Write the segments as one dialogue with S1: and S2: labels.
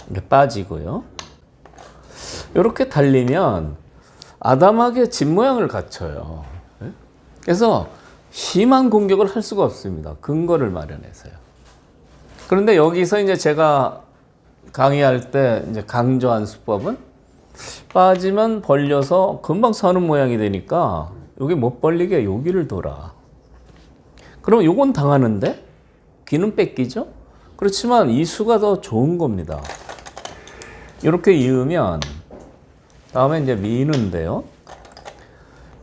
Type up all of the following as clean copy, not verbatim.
S1: 이렇게 빠지고요. 이렇게 달리면 아담하게 집 모양을 갖춰요. 그래서 심한 공격을 할 수가 없습니다. 근거를 마련해서요. 그런데 여기서 이제 제가 강의할 때 이제 강조한 수법은 빠지면 벌려서 금방 서는 모양이 되니까 여기 못 벌리게 여기를 돌아. 그럼 요건 당하는데 귀는 뺏기죠? 그렇지만 이 수가 더 좋은 겁니다. 이렇게 이으면 다음에 이제 미는데요.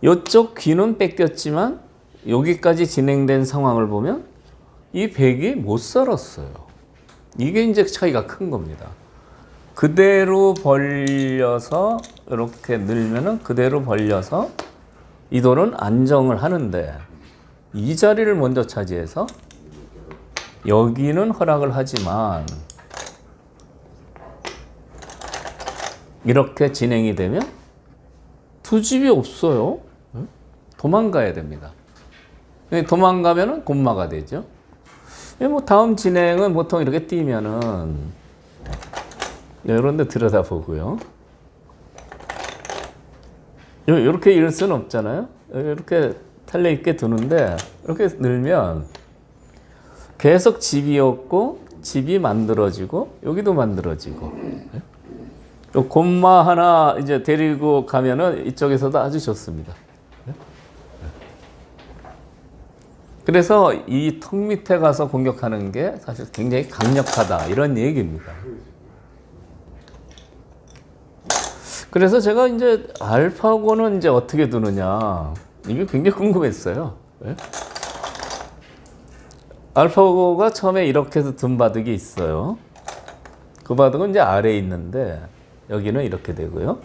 S1: 이쪽 귀는 뺏겼지만 여기까지 진행된 상황을 보면 이 백이 못 살았어요. 이게 이제 차이가 큰 겁니다. 그대로 벌려서 이렇게 늘면은 그대로 벌려서 이 돌은 안정을 하는데 이 자리를 먼저 차지해서 여기는 허락을 하지만 이렇게 진행이 되면 두 집이 없어요. 도망가야 됩니다. 도망가면은 곤마가 되죠. 뭐 다음 진행은 보통 이렇게 뛰면은 이런 데 들여다보고요. 이렇게 이럴 수는 없잖아요. 이렇게 탈려 있게 두는데 이렇게 늘면 계속 집이었고 집이 만들어지고 여기도 만들어지고 곤마 하나 이제 데리고 가면은 이쪽에서도 아주 좋습니다. 그래서 이 턱 밑에 가서 공격하는 게 사실 굉장히 강력하다 이런 얘기입니다. 그래서 제가 이제 알파고는 이제 어떻게 두느냐 이게 굉장히 궁금했어요. 알파고가 처음에 이렇게 해서 둔 바둑이 있어요. 그 바둑은 이제 아래에 있는데 여기는 이렇게 되고요.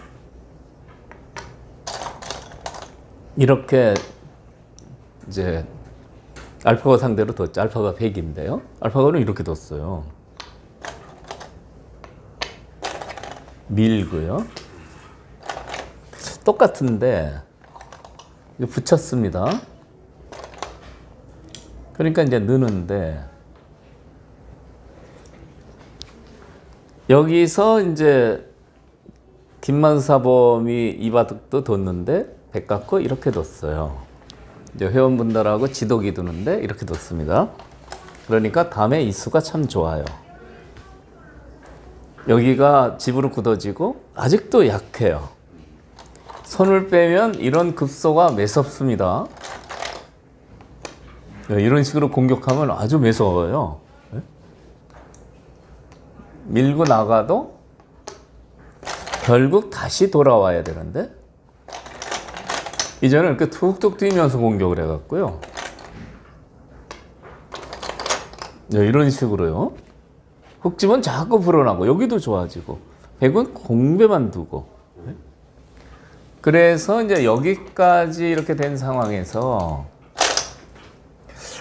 S1: 이렇게 이제 알파고 상대로 뒀죠. 알파고가 100인데요. 알파고는 이렇게 뒀어요. 밀고요. 똑같은데 붙였습니다. 그러니까 이제 느는데 여기서 이제 김만사범이 이 바둑도 뒀는데 백 갖고 이렇게 뒀어요. 이제 회원분들하고 지도기 두는데 이렇게 뒀습니다. 그러니까 다음에 이 수가 참 좋아요. 여기가 집으로 굳어지고 아직도 약해요. 손을 빼면 이런 급소가 매섭습니다. 이런 식으로 공격하면 아주 매서워요. 밀고 나가도 결국 다시 돌아와야 되는데 이제는 이렇게 툭툭 뛰면서 공격을 해갖고요. 이런 식으로요. 흑집은 자꾸 불어나고 여기도 좋아지고 백은 공배만 두고 그래서 이제 여기까지 이렇게 된 상황에서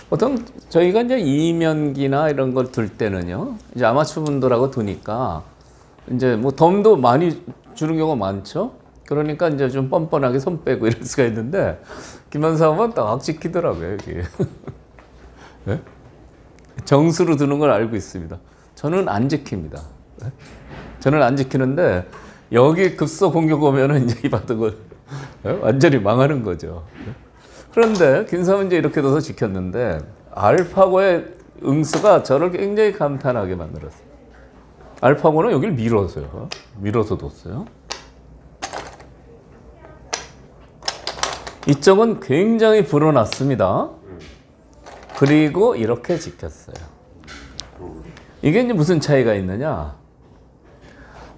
S1: 보통 저희가 이제 이면기나 이런 걸 둘 때는요. 이제 아마추어 분들하고 두니까 이제 뭐 덤도 많이 주는 경우가 많죠. 그러니까 이제 좀 뻔뻔하게 손 빼고 이럴 수가 있는데 김만사범은 딱 지키더라고요. 여기. 네? 정수로 두는 걸 알고 있습니다. 저는 안 지킵니다. 네? 저는 안 지키는데 여기 급소 공격 오면은 이제 이 바둑을 완전히 망하는 거죠. 그런데 김사범은 이제 이렇게 둬서 지켰는데 알파고의 응수가 저를 굉장히 감탄하게 만들었어요. 알파고는 여기를 밀어서요. 밀어서 뒀어요. 이쪽은 굉장히 불어났습니다. 그리고 이렇게 지켰어요. 이게 이제 무슨 차이가 있느냐?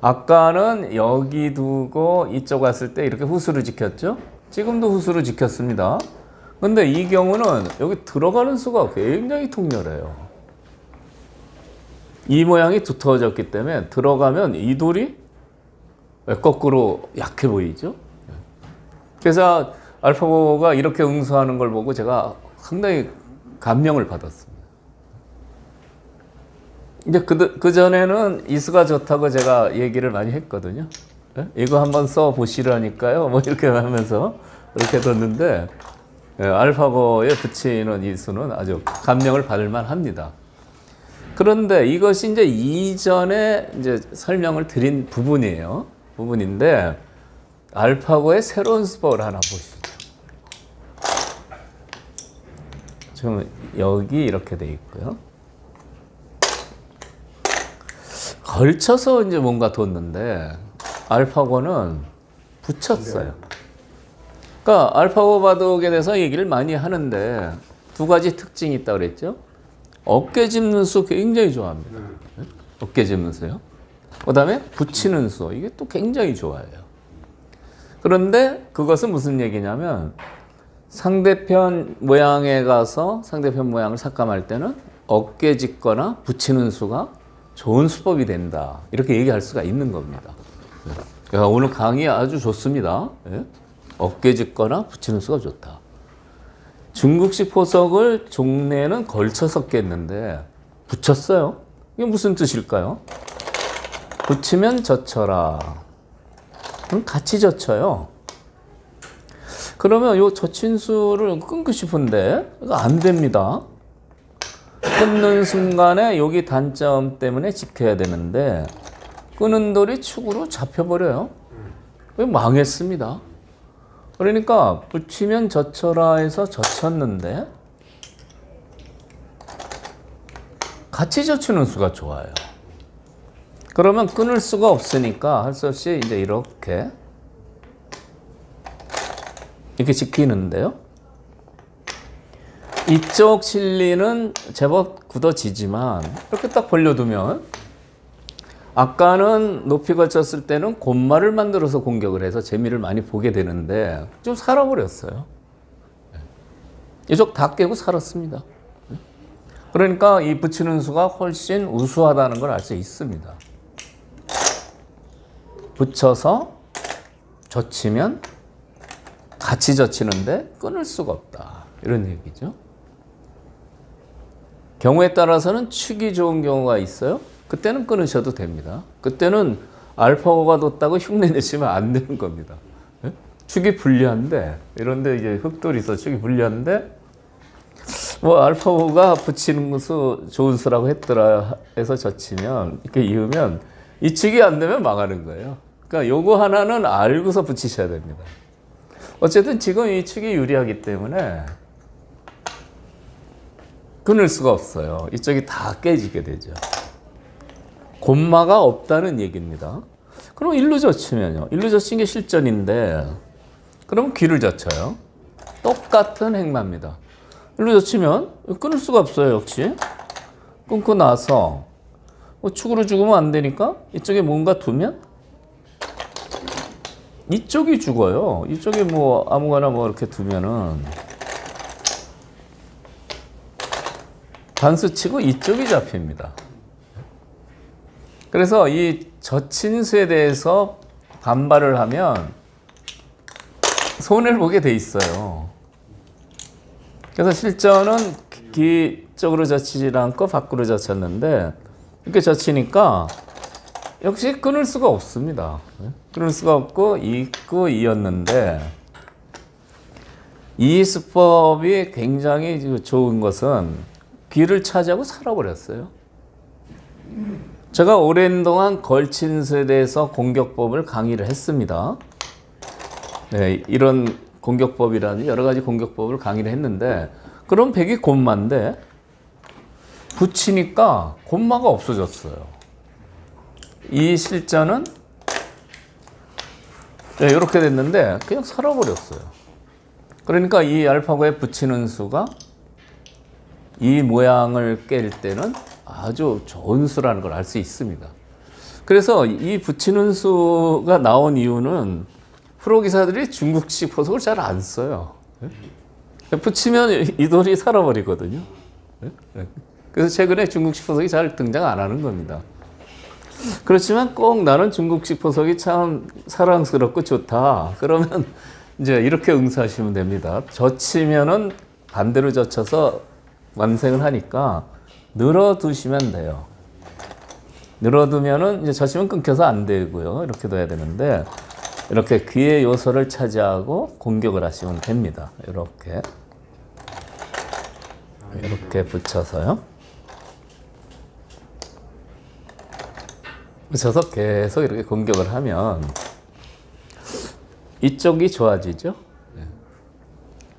S1: 아까는 여기 두고 이쪽 왔을 때 이렇게 후수를 지켰죠? 지금도 후수를 지켰습니다. 근데 이 경우는 여기 들어가는 수가 굉장히 통렬해요. 이 모양이 두터워졌기 때문에 들어가면 이 돌이 거꾸로 약해 보이죠? 그래서 알파고가 이렇게 응수하는 걸 보고 제가 상당히 감명을 받았습니다. 이제 그 전에는 이수가 좋다고 제가 얘기를 많이 했거든요. 이거 한번 써 보시라니까요. 뭐 이렇게 하면서 이렇게 뒀는데 알파고에 붙이는 이수는 아주 감명을 받을 만합니다. 그런데 이것이 이제 이전에 이제 설명을 드린 부분이에요. 부분인데 알파고의 새로운 수법을 하나 보시죠. 지금 여기 이렇게 돼 있고요. 걸쳐서 이제 뭔가 뒀는데 알파고는 붙였어요. 그러니까 알파고 바둑에 대해서 얘기를 많이 하는데 두 가지 특징이 있다고 그랬죠. 어깨 짚는 수 굉장히 좋아합니다. 어깨 짚는 수요. 그 다음에 붙이는 수. 이게 또 굉장히 좋아해요. 그런데 그것은 무슨 얘기냐면 상대편 모양에 가서 상대편 모양을 삭감할 때는 어깨 짚거나 붙이는 수가 좋은 수법이 된다. 이렇게 얘기할 수가 있는 겁니다. 그러니까 오늘 강의 아주 좋습니다. 어깨 짚거나 붙이는 수가 좋다. 중국식 포석을 종래는 걸쳐서 깼는데 붙였어요. 이게 무슨 뜻일까요? 붙이면 젖혀라. 그럼 같이 젖혀요. 그러면 요 젖힌 수를 끊고 싶은데 이거 안 됩니다. 끊는 순간에 여기 단점 때문에 지켜야 되는데 끄는 돌이 축으로 잡혀버려요. 망했습니다. 그러니까 붙이면 젖혀라 해서 젖혔는데 같이 젖히는 수가 좋아요. 그러면 끊을 수가 없으니까 할 수 없이 이제 이렇게 지키는데요. 이쪽 실리는 제법 굳어지지만 이렇게 딱 벌려두면 아까는 높이 걸쳤을 때는 곶말을 만들어서 공격을 해서 재미를 많이 보게 되는데 좀 살아버렸어요. 이쪽 다 깨고 살았습니다. 그러니까 이 붙이는 수가 훨씬 우수하다는 걸 알 수 있습니다. 붙여서 젖히면 같이 젖히는데 끊을 수가 없다. 이런 얘기죠. 경우에 따라서는 축이 좋은 경우가 있어요. 그때는 끊으셔도 됩니다. 그때는 알파고가 뒀다고 흉내 내시면 안 되는 겁니다. 축이 불리한데, 이런데 이제 흑돌이 있어 축이 불리한데, 뭐 알파고가 붙이는 수 좋은 수라고 했더라 해서 젖히면, 이렇게 이으면 이 축이 안 되면 망하는 거예요. 그러니까 요거 하나는 알고서 붙이셔야 됩니다. 어쨌든 지금 이 축이 유리하기 때문에 끊을 수가 없어요. 이쪽이 다 깨지게 되죠. 곶마가 없다는 얘기입니다. 그럼 일로 젖히면요. 일로 젖힌 게 실전인데 그럼 귀를 젖혀요. 똑같은 행마입니다. 일로 젖히면 끊을 수가 없어요. 역시. 끊고 나서 축으로 죽으면 안 되니까 이쪽에 뭔가 두면 이쪽이 죽어요. 이쪽에 뭐 아무거나 뭐 이렇게 두면은 단수 치고 이쪽이 잡힙니다. 그래서 이 젖힌 수에 대해서 반발을 하면 손해를 보게 돼 있어요. 그래서 실전은 귀 쪽으로 젖히지 않고 밖으로 젖혔는데 이렇게 젖히니까 역시 끊을 수가 없습니다. 끊을 수가 없고 있고 이었는데 이 수법이 굉장히 좋은 것은 귀를 차지하고 살아버렸어요. 제가 오랜 동안 걸친 수에 대해서 공격법을 강의를 했습니다. 네, 이런 공격법이라든지 여러 가지 공격법을 강의를 했는데 그럼 백이 곶마인데 붙이니까 곶마가 없어졌어요. 이 실전은 네, 이렇게 됐는데 그냥 살아버렸어요. 그러니까 이 알파고에 붙이는 수가 이 모양을 깰 때는 아주 좋은 수라는 걸 알 수 있습니다. 그래서 이 붙이는 수가 나온 이유는 프로 기사들이 중국식 포석을 잘 안 써요. 붙이면 이 돌이 살아버리거든요. 그래서 최근에 중국식 포석이 잘 등장 안 하는 겁니다. 그렇지만 꼭 나는 중국식 포석이 참 사랑스럽고 좋다. 그러면 이제 이렇게 응수하시면 됩니다. 젖히면은 반대로 젖혀서 완성을 하니까 늘어두시면 돼요. 늘어두면은 이제 젖히면 끊겨서 안 되고요. 이렇게 둬야 되는데 이렇게 귀의 요소를 차지하고 공격을 하시면 됩니다. 이렇게 붙여서요. 붙여서 계속 이렇게 공격을 하면 이쪽이 좋아지죠.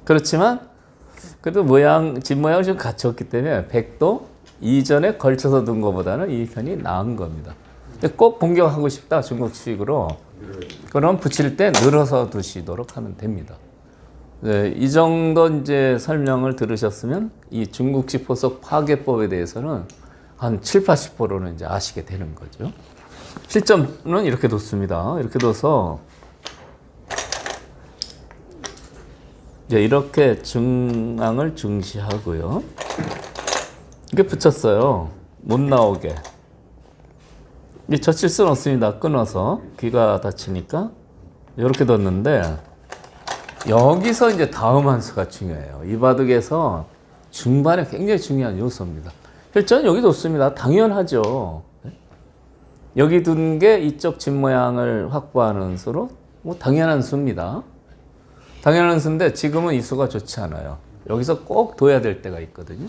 S1: 그렇지만 그래도 집 모양을 좀 갖췄기 때문에 100도 이전에 걸쳐서 둔 것보다는 이 편이 나은 겁니다. 근데 꼭 공격하고 싶다 중국식으로 그럼 붙일 때 늘어서 두시도록 하면 됩니다. 네, 이 정도 이제 설명을 들으셨으면 이 중국식 포석 파괴법에 대해서는 한 7, 80%는 이제 아시게 되는 거죠. 실점은 이렇게 뒀습니다. 이렇게 둬서 이제 이렇게 중앙을 중시하고요. 이렇게 붙였어요. 못 나오게. 이 젖힐 수는 없습니다. 끊어서 귀가 다치니까 이렇게 뒀는데 여기서 이제 다음 한 수가 중요해요. 이 바둑에서 중반에 굉장히 중요한 요소입니다. 실전 여기 뒀습니다. 당연하죠. 여기 둔 게 이쪽 집 모양을 확보하는 수로 뭐 당연한 수입니다. 당연한 수인데 지금은 이 수가 좋지 않아요. 여기서 꼭 둬야 될 때가 있거든요.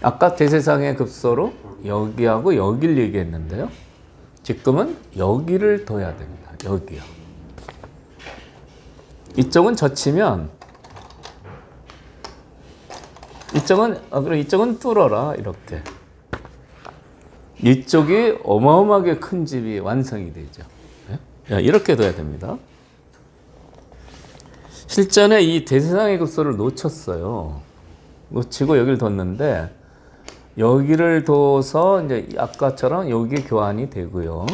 S1: 아까 대세상의 급소로 여기하고 여기를 얘기했는데요. 지금은 여기를 둬야 됩니다. 여기요. 이쪽은 젖히면 이쪽은 뚫어라 이렇게. 이쪽이 어마어마하게 큰 집이 완성이 되죠. 이렇게 둬야 됩니다. 실전에 이 대세상의 급소를 놓쳤어요. 놓치고 여기를 뒀는데 여기를 둬서 이제 아까처럼 여기 교환이 되고요.